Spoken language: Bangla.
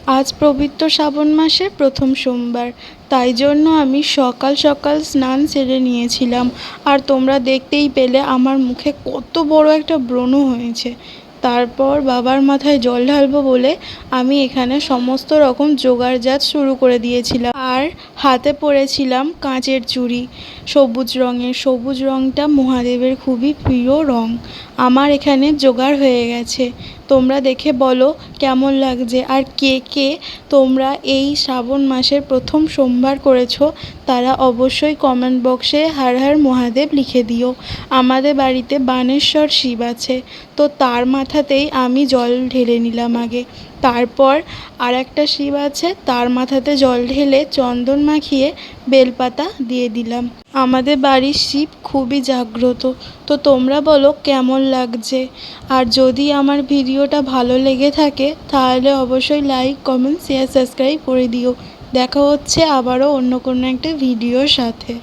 আজ পবিত্র শ্রাবণ মাসের প্রথম সোমবার, তাই জন্য আমি সকাল সকাল স্নান সেরে নিয়েছিলাম। আর তোমরা দেখতেই পেলে আমার মুখে কত বড় একটা ব্রণ হয়েছে। তারপর বাবার মাথায় জল ঢালবো বলে আমি এখানে সমস্ত রকম জোগাড়জাত শুরু করে দিয়েছিলাম। আর হাতে পরেছিলাম কাঁচের চুড়ি, সবুজ রঙের। সবুজ রঙটা মহাদেবের খুবই প্রিয় রঙ। আমার এখানে জোগাড় হয়ে গেছে। তোমরা দেখে বলো কেমন লাগছে। আর কে কে তোমরা এই শ্রাবণ মাসের প্রথম সোমবার করেছো তারা অবশ্যই কমেন্ট বক্সে হর হর মহাদেব লিখে দিও। আমাদের বাড়িতে বানেশ্বর শিব আছে, তো তার মাথাতেই আমি জল ঢেলে নিলাম আগে। তারপর আর একটা শিব আছে, তার মাথাতে জল ঢেলে চন্দন মাখিয়ে বেলপাতা দিয়ে দিলাম। আমাদের বাড়ির শিব খুবই জাগ্রত। তো তোমরা বলো কেমন লাগছে। আর যদি আমার ভিডিওটা ভালো লেগে থাকে তাহলে অবশ্যই লাইক, কমেন্ট, শেয়ার, সাবস্ক্রাইব করে দিও। দেখা হচ্ছে আবারও অন্য কোনো একটা ভিডিওর সাথে।